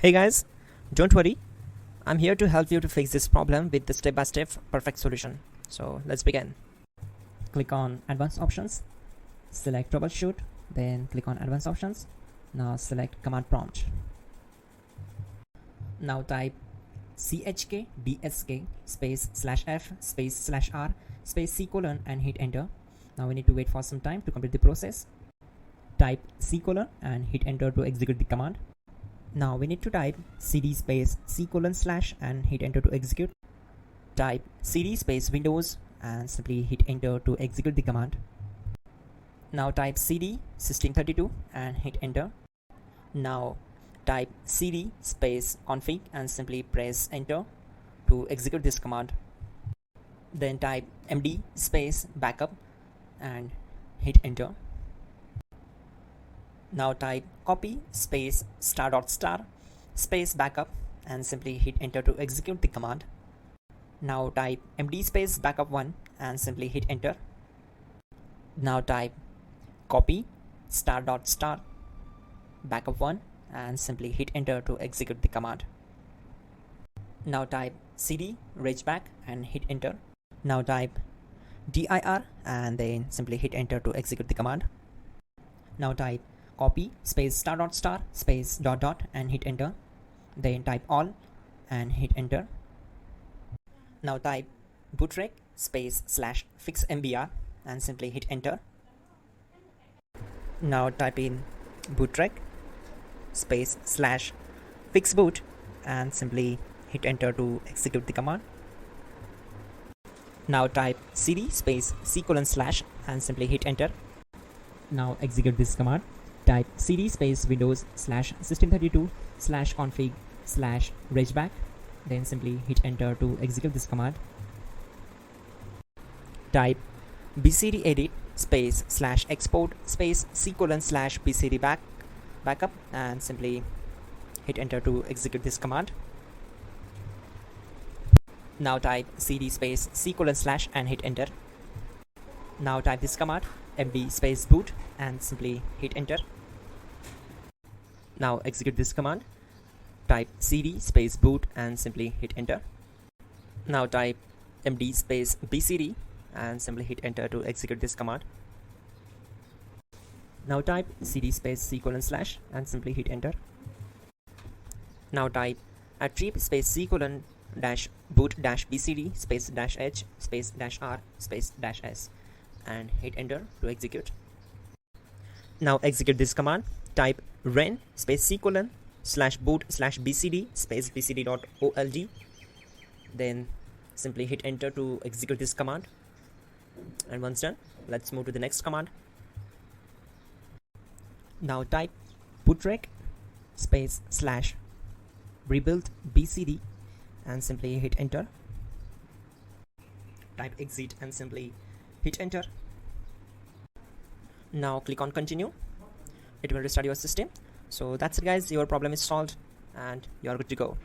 Hey guys, don't worry, I'm here to help you to fix this problem with the step-by-step perfect solution. So let's begin. Click on Advanced Options, select Troubleshoot, then click on Advanced Options. Now select Command Prompt. Now type chk bsk space /f space /r space c colon and hit enter. Now we need to wait for some time to complete the process. Type c colon and hit enter to execute the command. Now we need to type cd space c colon / and hit enter to execute. Type cd space Windows and simply hit enter to execute the command. Now type cd system32 and hit enter. Now type cd space config and simply press enter to execute this command. Then type md space backup and hit enter. Now type copy space ** space backup and simply hit enter to execute the command. Now type md space backup1 and simply hit enter. Now type copy ** backup1 and simply hit enter to execute the command. Now type cd regback and hit enter. Now type dir and then simply hit enter to execute the command. Now type copy space ** space ... and hit enter. Then type all and hit enter. Now type bootrec space /fixmbr and simply hit enter. Now type in bootrec space /fixboot and simply hit enter to execute the command. Now type cd space c colon / and simply hit enter. Now execute this command. Type cd space Windows /system32 /config /regback, then simply hit enter to execute this command. Type bcd edit space /export space c colon /bcd backup and simply hit enter to execute this command. Now type cd space c colon / and hit enter. Now type this command md space boot and simply hit enter. Now execute this command. Type cd space boot and simply hit enter. Now type md space bcd and simply hit enter to execute this command. Now type cd space c colon / and simply hit enter. Now type attrib space c colon -boot -bcd space -h space -r space -s and hit enter to execute. Now execute this command. Type ren space c colon /boot /bcd space bcd.old, then simply hit enter to execute this command. And once done, let's move to the next command. Now type bootrec space /rebuild bcd and simply hit enter. Type exit and simply hit enter. Now click on continue. It will restart your system. So that's it guys, your problem is solved and you're good to go.